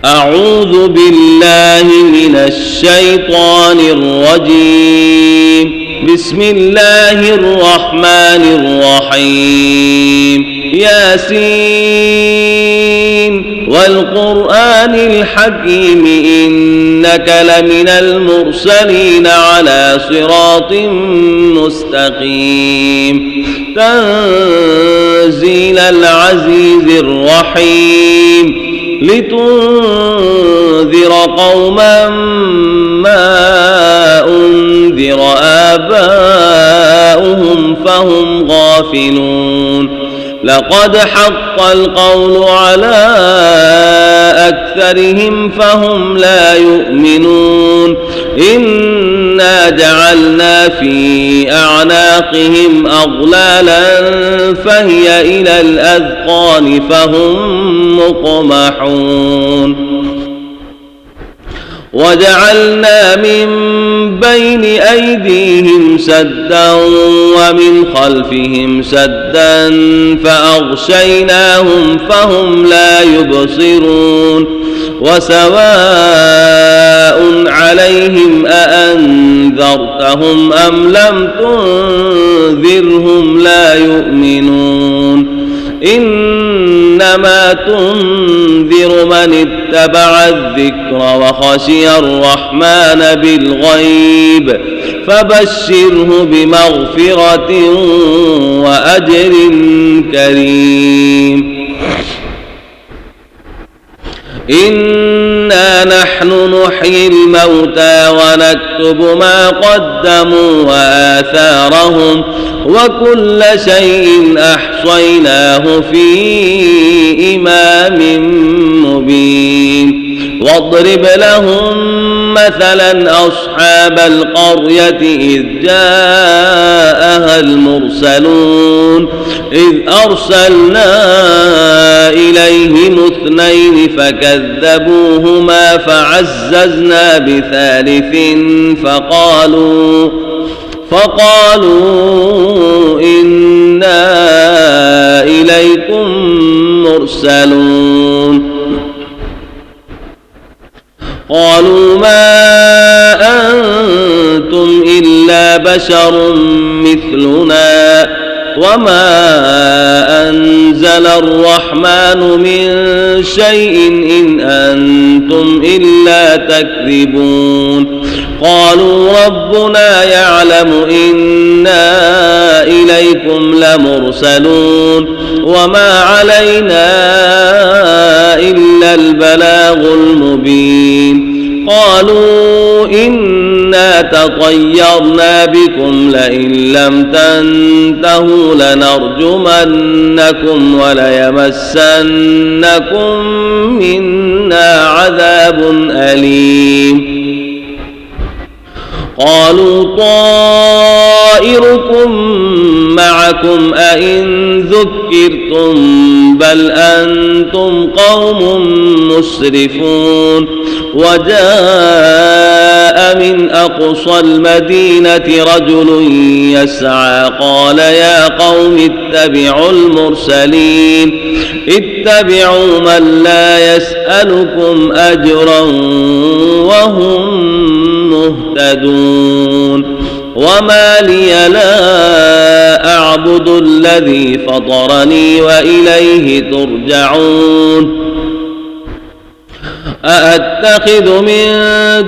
أعوذ بالله من الشيطان الرجيم. بسم الله الرحمن الرحيم. ياسين والقرآن الحكيم إنك لمن المرسلين على صراط مستقيم. تنزيل العزيز الرحيم. لتنذر قوما ما أنذر آباؤهم فهم غافلون. لقد حق القول على أكثرهم فهم لا يؤمنون. إنا جعلنا في أعناقهم أغلالا فهي إلى الأذقان فهم مقمحون. وجعلنا من بين أيديهم سدا ومن خلفهم سدا فأغشيناهم فهم لا يبصرون. وسواء عليهم أأنذرتهم أم لم تنذرهم لا يؤمنون. إنما تنذر من اتبع الذكر وخشي الرحمن بالغيب فبشره بمغفرة وأجر كريم. إنا نحن نحيي الموتى ونكتب ما قدموا وآثارهم وكل شيء أحصيناه في إمام مبين. واضرب لهم مثلا أصحاب القرية إذ جاءها المرسلون إذ أرسلنا إليهم اثنين فكذبوهما فعززنا بثالث فقالوا إنا إليكم مرسلون. قالوا ما أنتم إلا بشر مثلنا وما أنزل الرحمن من شيء إن أنتم إلا تكذبون. قالوا ربنا يعلم إنا إليكم لمرسلون وما علينا إلا البلاغ المبين. قالوا إنا تطيرنا بكم لئن لم تنتهوا لنرجمنكم وليمسنكم منا عذاب أليم. قالوا طائركم معكم أئن ذكرتم بل أنتم قوم مسرفون. وجاء من أقصى المدينة رجل يسعى قال يا قوم اتبعوا المرسلين اتبعوا من لا يسألكم أجرا وهم مهتدون. وما لي لا أعبد الذي فطرني وإليه ترجعون. أأتخذ من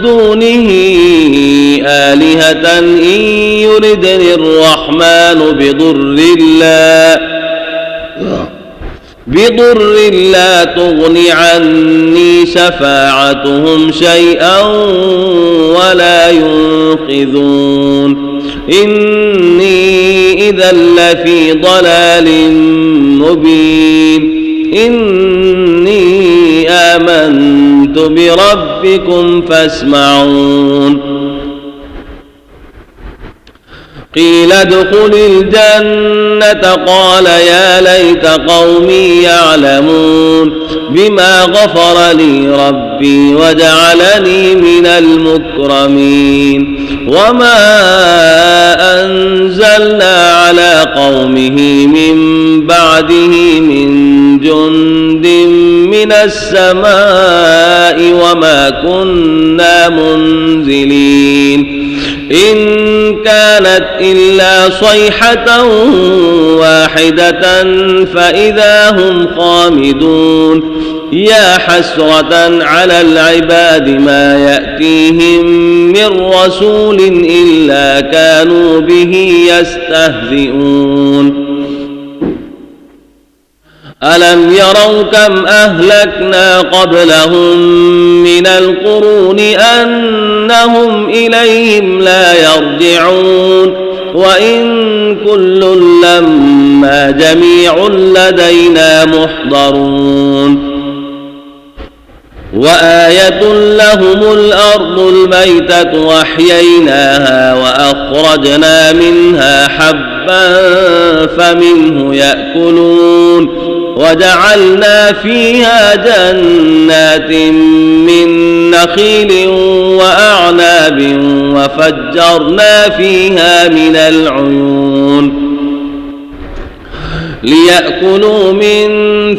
دونه آلهة إن يردني الرحمن بضر لا تغن عني شفاعتهم شيئا ولا ينقذون. إني إذا لفي ضلال مبين. إني آمنت بربكم فاسمعون. قيل ادخل الجنة قال يا ليت قومي يعلمون بما غفر لي ربي وجعلني من المكرمين. وما أنزلنا على قومه من بعده من جند من السماء وما كنا منزلين إن كانت إلا صيحة واحدة فإذا هم خامدون يا حسرة على العباد ما يأتيهم من رسول إلا كانوا به يستهزئون ألم يروا كم أهلكنا قبلهم من القرون أنهم إليهم لا يرجعون وإن كل لما جميع لدينا محضرون وآية لهم الأرض الميتة وأحييناها وأخرجنا منها حبا فمنه يأكلون وجعلنا فيها جنات من نخيل وأعناب وفجرنا فيها من العيون ليأكلوا من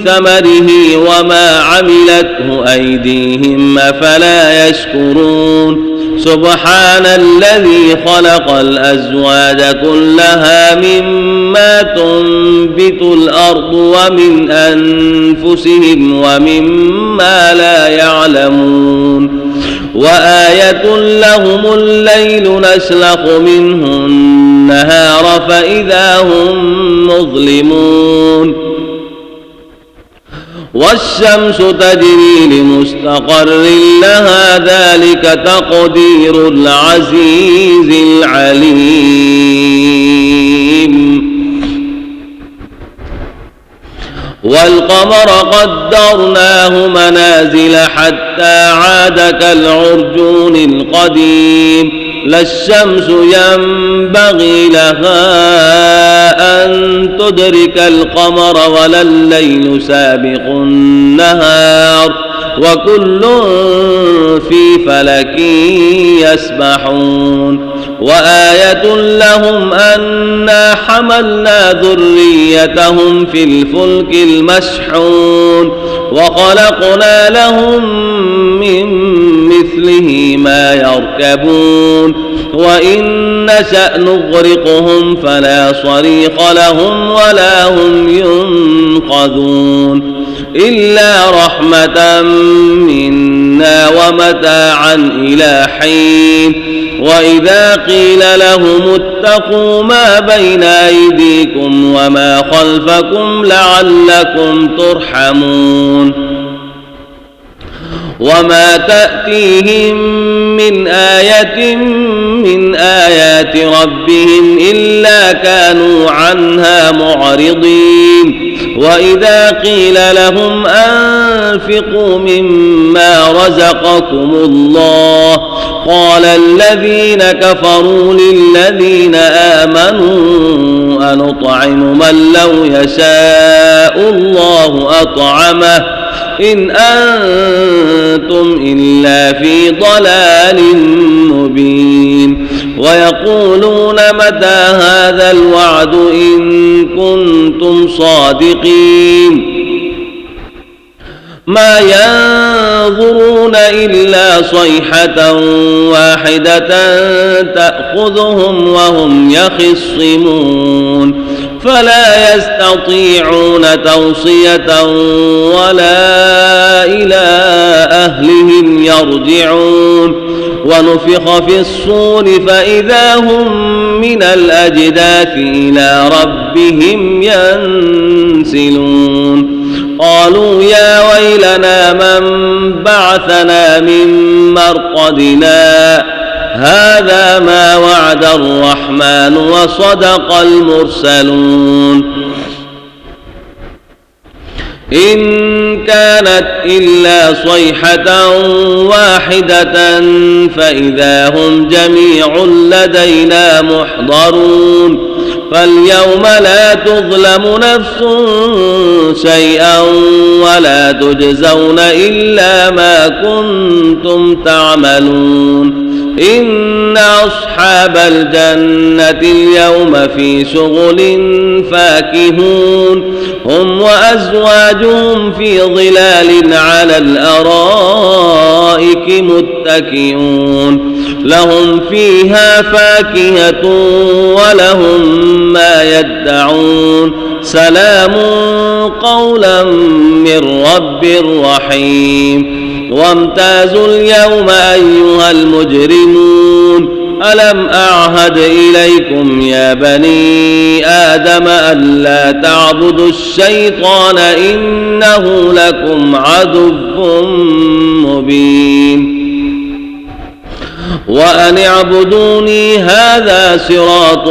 ثمره وما عملته أيديهم أفلا يشكرون سبحان الذي خلق الأزواج كلها مما تنبت الأرض ومن أنفسهم ومما لا يعلمون وآية لهم الليل نسلخ منه النهار فإذا هم مظلمون والشمس تجري لمستقر لها ذلك تقدير العزيز العليم والقمر قدرناه منازل حتى عاد كالعرجون القديم لا الشمس ينبغي لها أن تدرك القمر ولا الليل سابق النهار وكل في فلك يسبحون وآية لهم أنا حملنا ذريتهم في الفلك المشحون وخلقنا لهم من مثله ما يركبون وإن نشأ نغرقهم فلا صريخ لهم ولا هم ينقذون إلا رحمة منا ومتاعا إلى حين وإذا قيل لهم اتقوا ما بين أيديكم وما خلفكم لعلكم ترحمون وما تأتيهم من آية من آيات ربهم إلا كانوا عنها معرضين وإذا قيل لهم أنفقوا مما رزقكم الله قال الذين كفروا للذين آمنوا أنطعم من لو يشاء الله أطعمه إن أنتم إلا في ضلال مبين ويقولون متى هذا الوعد إن كنتم صادقين ما ينظرون إلا صيحة واحدة تأخذهم وهم يخصمون فلا يستطيعون توصية ولا إلى أهلهم يرجعون ونفخ في الصور فإذا هم من الأجداث إلى ربهم ينسلون قالوا يا ويلنا من بعثنا من مرقدنا هذا ما وعد الرحمن وصدق المرسلون إن كانت إلا صيحة واحدة فإذا هم جميع لدينا محضرون فاليوم لا تظلم نفس شيئا ولا تجزون إلا ما كنتم تعملون إن أصحاب الجنة اليوم في شغل فاكهون هم وأزواجهم في ظلال على الأرائك متكئون لهم فيها فاكهة ولهم ما يدعون سلام قولا من رب رحيم وامتازوا اليوم أيها المجرمون ألم أعهد إليكم يا بني آدم ألا تعبدوا الشيطان إنه لكم عدو مبين وأن اعبدوني هذا صراط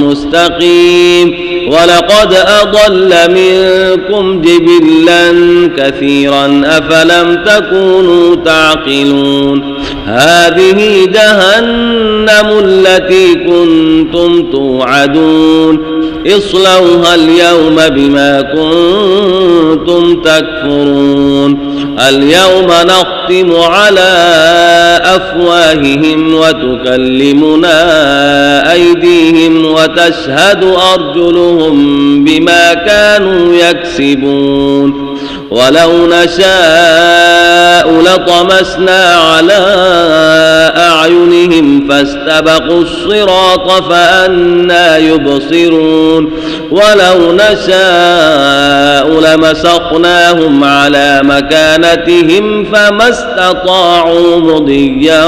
مستقيم ولقد أضل منكم جبلا كثيرا أفلم تكونوا تعقلون هذه جهنم التي كنتم توعدون اصلوها اليوم بما كنتم تكفرون اليوم نختم على أفواههم وتكلمنا أيديهم وتشهد أرجلهم بما كانوا يكسبون ولو نشاء لطمسنا على أعينهم فاستبقوا الصراط فأنى يبصرون ولو نشاء لمسخناهم على مكانتهم فما استطاعوا مضيا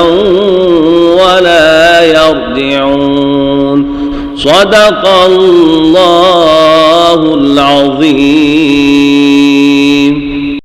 ولا يرجعون صدق الله العظيم.